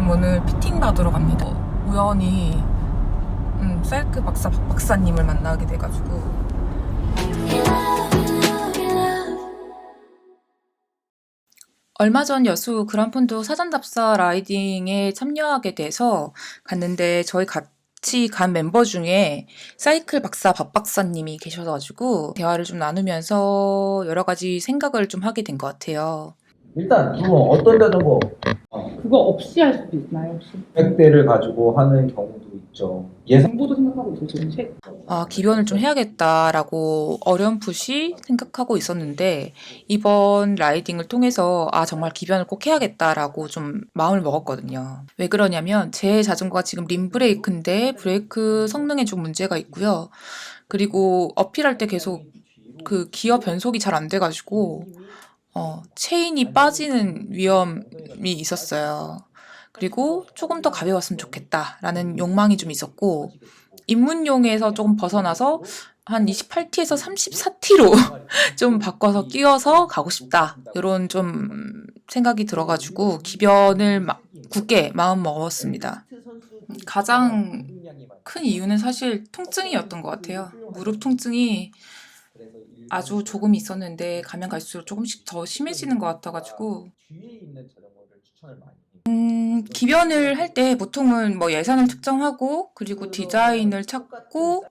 오늘 피팅 받으러 갑니다. 우연히 셀크 박사 박 박사님을 만나게 돼가지고. 얼마 전 여수 그란폰도 사전답사 라이딩에 참여하게 돼서 갔는데, 저희 같이 간 멤버 중에 사이클 박사 박 박사님이 계셔가지고 대화를 좀 나누면서 여러 가지 생각을 좀 하게 된 것 같아요. 일단 어떤 자전거 그거 없이 할 수도 있나요, 혹시? 100대를 가지고 하는 경우도 있죠. 예상 정보도 생각하고 있어요, 지금 기변을 좀 해야겠다라고 어렴풋이 생각하고 있었는데, 이번 라이딩을 통해서 정말 기변을 꼭 해야겠다라고 좀 마음을 먹었거든요. 왜 그러냐면 제 자전거가 지금 림브레이크인데 브레이크 성능에 좀 문제가 있고요. 그리고 어필할 때 계속 그 기어 변속이 잘 안 돼가지고 체인이 빠지는 위험이 있었어요. 그리고 조금 더 가벼웠으면 좋겠다라는 욕망이 좀 있었고, 입문용에서 조금 벗어나서 한 28T에서 34T로 좀 바꿔서 끼워서 가고 싶다, 이런 좀 생각이 들어가지고 기변을 굳게 마음 먹었습니다. 가장 큰 이유는 사실 통증이었던 것 같아요. 무릎 통증이 아주 조금 있었는데 가면 갈수록 조금씩 더 심해지는 것 같아가지고, 기변을 할 때 보통은 뭐 예산을 특정하고, 그리고 디자인을 찾고,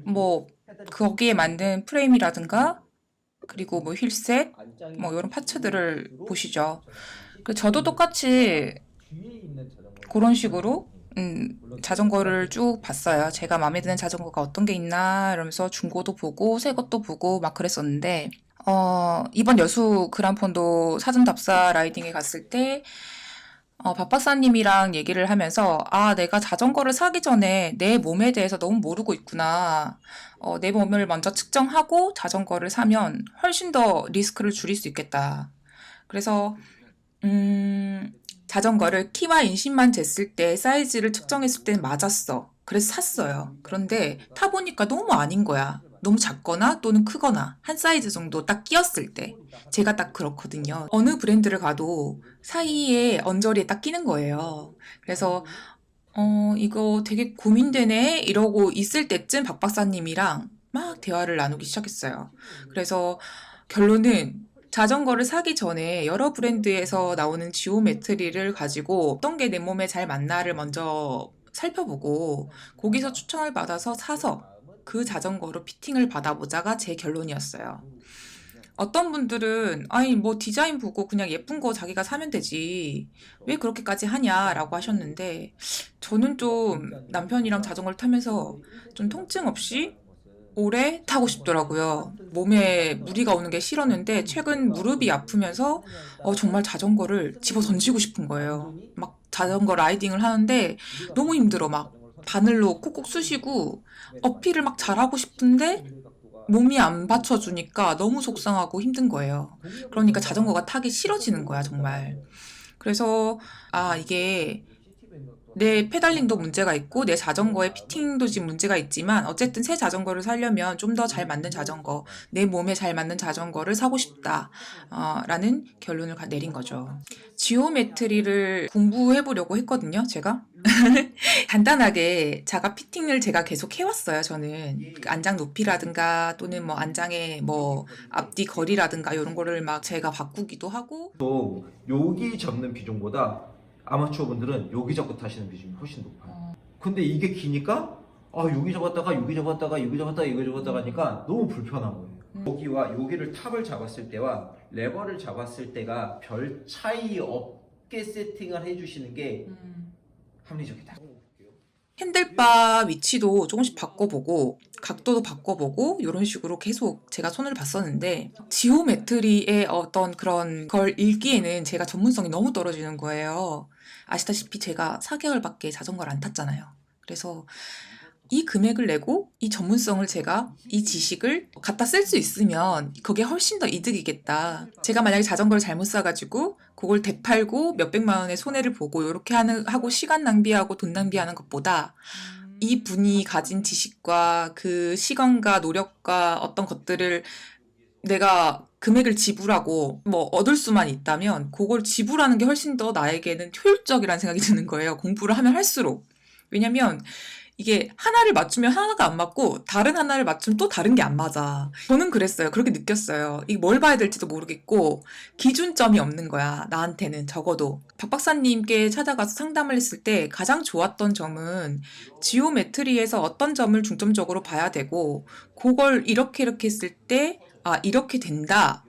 뭐 거기에 맞는 프레임이라든가, 그리고 뭐 휠셋, 뭐 이런 파츠들을 보시죠. 저도 똑같이 그런 식으로 자전거를 쭉 봤어요. 제가 마음에 드는 자전거가 어떤 게 있나 이러면서 중고도 보고 새 것도 보고 막 그랬었는데, 이번 여수 그란폰도 사전 답사 라이딩에 갔을 때 박 박사님이랑 얘기를 하면서, 내가 자전거를 사기 전에 내 몸에 대해서 너무 모르고 있구나. 내 몸을 먼저 측정하고 자전거를 사면 훨씬 더 리스크를 줄일 수 있겠다. 그래서 자전거를 키와 인심만 쟀을 때 사이즈를 측정했을 때는 맞았어. 그래서 샀어요. 그런데 타보니까 너무 아닌 거야. 너무 작거나 또는 크거나 한 사이즈 정도 딱 끼었을 때. 제가 딱 그렇거든요. 어느 브랜드를 가도 사이에 언저리에 딱 끼는 거예요. 그래서 이거 되게 고민되네 이러고 있을 때쯤 박 박사님이랑 막 대화를 나누기 시작했어요. 그래서 결론은, 자전거를 사기 전에 여러 브랜드에서 나오는 지오메트리를 가지고 어떤 게 내 몸에 잘 맞나를 먼저 살펴보고, 거기서 추천을 받아서 사서 그 자전거로 피팅을 받아보자가 제 결론이었어요. 어떤 분들은 뭐 디자인 보고 그냥 예쁜 거 자기가 사면 되지, 왜 그렇게까지 하냐라고 하셨는데, 저는 좀 남편이랑 자전거를 타면서 좀 통증 없이 오래 타고 싶더라고요. 몸에 무리가 오는 게 싫었는데, 최근 무릎이 아프면서 정말 자전거를 집어 던지고 싶은 거예요. 막 자전거 라이딩을 하는데 너무 힘들어. 막 바늘로 콕콕 쑤시고 어필을 막 잘하고 싶은데 몸이 안 받쳐주니까 너무 속상하고 힘든 거예요. 그러니까 자전거가 타기 싫어지는 거야, 정말. 그래서 이게 내 페달링도 문제가 있고 내 자전거의 피팅도 지금 문제가 있지만, 어쨌든 새 자전거를 사려면 좀 더 잘 맞는 자전거, 내 몸에 잘 맞는 자전거를 사고 싶다 라는 결론을 내린 거죠. 지오메트리를 공부해 보려고 했거든요, 제가. 간단하게 자가 피팅을 제가 계속 해왔어요. 저는 그 안장 높이라든가 또는 뭐 안장의 뭐 앞뒤 거리라든가 이런 거를 막 제가 바꾸기도 하고. 또 여기 잡는 비중보다 아마추어 분들은 여기 잡고 타시는 비중이 훨씬 높아요. 근데 이게 기니까 여기 잡았다가 여기 잡았다가 여기 잡았다가 여기 잡았다가 하니까 너무 불편한 거예요. 여기와 여기를 탑을 잡았을 때와 레버를 잡았을 때가 별 차이 없게 세팅을 해주시는 게 합리적이다. 핸들바 위치도 조금씩 바꿔보고 각도도 바꿔보고 이런 식으로 계속 제가 손을 봤었는데, 지오메트리의 어떤 그런 걸 읽기에는 제가 전문성이 너무 떨어지는 거예요. 아시다시피 제가 4개월밖에 자전거를 안 탔잖아요. 그래서 이 금액을 내고 이 전문성을, 제가 이 지식을 갖다 쓸 수 있으면 그게 훨씬 더 이득이겠다. 제가 만약에 자전거를 잘못 사가지고 그걸 되팔고 몇백만 원의 손해를 보고 이렇게 하고 시간 낭비하고 돈 낭비하는 것보다, 이 분이 가진 지식과 그 시간과 노력과 어떤 것들을 내가 금액을 지불하고 뭐 얻을 수만 있다면 그걸 지불하는 게 훨씬 더 나에게는 효율적이라는 생각이 드는 거예요. 공부를 하면 할수록. 왜냐면 이게 하나를 맞추면 하나가 안 맞고 다른 하나를 맞추면 또 다른 게 안 맞아. 저는 그랬어요. 그렇게 느꼈어요. 이게 뭘 봐야 될지도 모르겠고 기준점이 없는 거야. 나한테는 적어도. 박 박사님께 찾아가서 상담을 했을 때 가장 좋았던 점은 지오메트리에서 어떤 점을 중점적으로 봐야 되고 그걸 이렇게 했을 때 아, 이렇게 된다.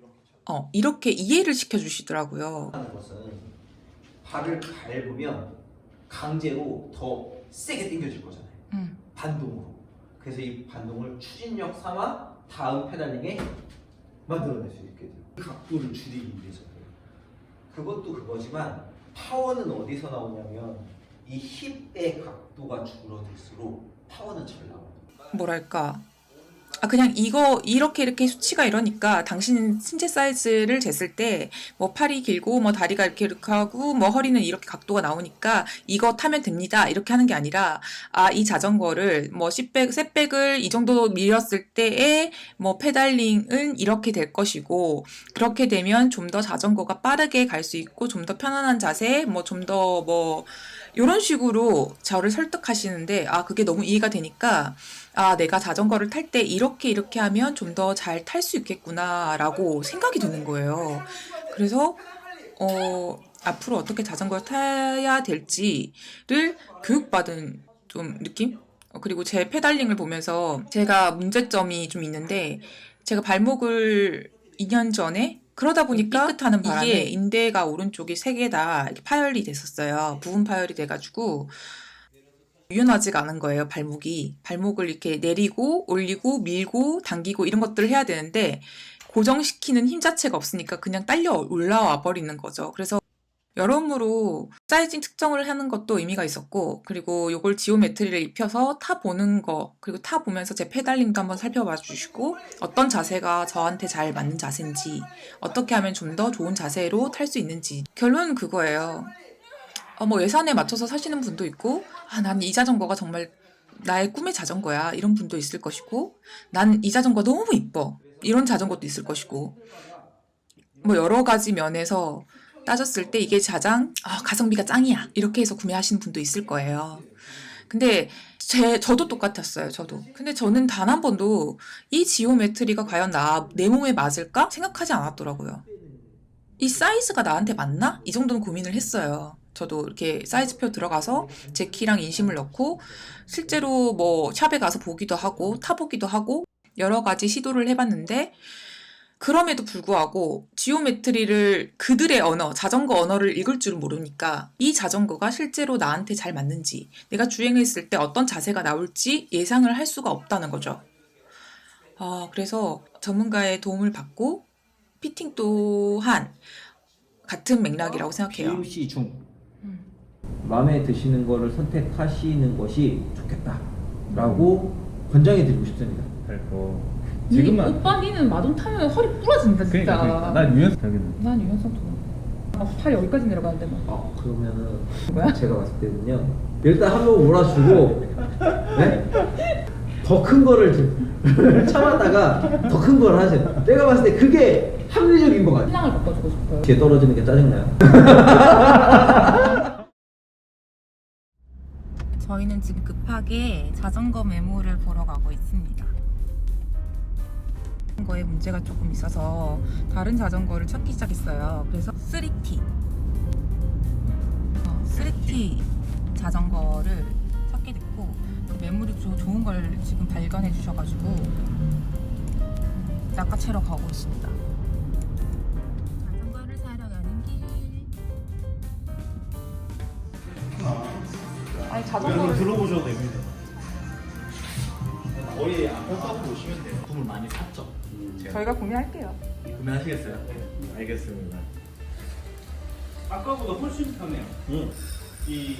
이렇게 이해를 시켜주시더라고요. 하는 것은 발을 밟으면 강제로 더 세게 당겨질 거잖아요. 반동으로. 그래서 이 반동을 추진력 삼아 다음 페달링에 만들어낼 수 있게 돼요. 각도를 줄이기 위해서 그래요. 그것도 그거지만 파워는 어디서 나오냐면 이 힙의 각도가 줄어들수록 파워는 잘 나와요. 뭐랄까. 그냥 이렇게 수치가 이러니까 당신 신체 사이즈를 쟀을 때, 뭐 팔이 길고, 뭐 다리가 이렇게 하고, 뭐 허리는 이렇게 각도가 나오니까 이거 타면 됩니다. 이렇게 하는 게 아니라, 이 자전거를 뭐 셋백을 이 정도 밀었을 때에 뭐 페달링은 이렇게 될 것이고, 그렇게 되면 좀 더 자전거가 빠르게 갈 수 있고, 좀 더 편안한 자세, 뭐 좀 더 이런 식으로 저를 설득하시는데, 그게 너무 이해가 되니까, 내가 자전거를 탈 때 이렇게 하면 좀 더 잘 탈 수 있겠구나라고 생각이 드는 거예요. 그래서 앞으로 어떻게 자전거를 타야 될지를 교육받은 좀 느낌? 그리고 제 페달링을 보면서 제가 문제점이 좀 있는데 제가 발목을 2년 전에 그러다 보니까 삐끗하는 바람에 이게 인대가 오른쪽이 3개 다 파열이 됐었어요. 부분 파열이 돼가지고 유연하지가 않은 거예요, 발목이. 발목을 이렇게 내리고, 올리고, 밀고, 당기고 이런 것들을 해야 되는데 고정시키는 힘 자체가 없으니까 그냥 딸려 올라와 버리는 거죠. 그래서 여러모로 사이징 측정을 하는 것도 의미가 있었고, 그리고 요걸 지오메트리를 입혀서 타보는 거, 그리고 타보면서 제 페달링도 한번 살펴봐 주시고, 어떤 자세가 저한테 잘 맞는 자세인지, 어떻게 하면 좀 더 좋은 자세로 탈 수 있는지. 결론은 그거예요. 뭐 예산에 맞춰서 사시는 분도 있고, 난 이 자전거가 정말 나의 꿈의 자전거야. 이런 분도 있을 것이고, 난 이 자전거 너무 이뻐. 이런 자전거도 있을 것이고, 뭐 여러 가지 면에서 따졌을 때 이게 가성비가 짱이야. 이렇게 해서 구매하시는 분도 있을 거예요. 근데 저도 똑같았어요. 저도. 근데 저는 단 한 번도 이 지오메트리가 과연 내 몸에 맞을까? 생각하지 않았더라고요. 이 사이즈가 나한테 맞나? 이 정도는 고민을 했어요. 저도 이렇게 사이즈표 들어가서 제 키랑 인심을 넣고 실제로 뭐 샵에 가서 보기도 하고 타보기도 하고 여러 가지 시도를 해봤는데 그럼에도 불구하고 지오메트리를 그들의 언어, 자전거 언어를 읽을 줄은 모르니까 이 자전거가 실제로 나한테 잘 맞는지 내가 주행했을 때 어떤 자세가 나올지 예상을 할 수가 없다는 거죠. 그래서 전문가의 도움을 받고 피팅 또한 같은 맥락이라고 생각해요. BMC 중 마음에 드시는 거를 선택하시는 것이 좋겠다라고 권장해드리고 싶습니다. 그리고 오빠 니는 마돈 타면 허리 부러진다 진짜. 그러니까 난 유연성 타겠네. 난 유연성 좋아. 팔이 여기까지 내려가는데 막. 그러면은 뭐야? 제가 봤을 때는요. 일단 한번 몰아주고 네? 더 큰 거를 참았다가 더 큰 걸 하세요. 내가 봤을 때 그게 합리적인 것 같아요. 신랑을 바꿔주고 싶어요. 뒤에 떨어지는 게 짜증나요. 저희는 지금 급하게 자전거 메모를 보러 가고 있습니다. 자전거에 문제가 조금 있어서 다른 자전거를 찾기 시작했어요. 그래서 3T 3T 자전거를 찾게 됐고 그 메모리 좋은 걸 지금 발견해 주셔가지고 낚아채러 가고 있습니다. 자전거를 사러 가는 길. 아니 자전거를 들어보셔도 됩니다. 거의 앞에서 보시면 돼요. 품을 많이 샀죠. 저희가 구매할게요. 구매하시겠어요? 네. 알겠습니다. 아까보다 훨씬 편해요. 이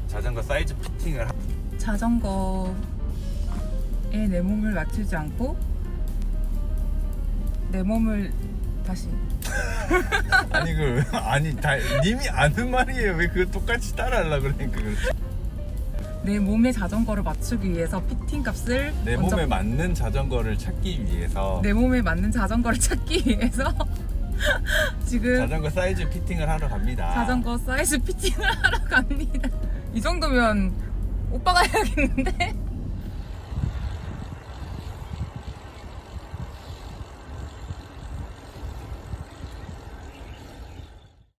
자전거 사이즈 피팅을 자전거에 내 몸을 맞추지 않고 내 몸을 다시 아니 님이 아는 말이에요. 왜 그걸 똑같이 따라하려고 그러니까 그렇지. 내 몸의 자전거를 맞추기 위해서 피팅 값을 내 먼저- 몸에 맞는 자전거를 찾기 위해서 내 몸에 맞는 자전거를 찾기 위해서 지금 자전거 사이즈 피팅을 하러 갑니다. 자전거 사이즈 피팅을 하러 갑니다. 이 정도면 오빠가 해야겠는데?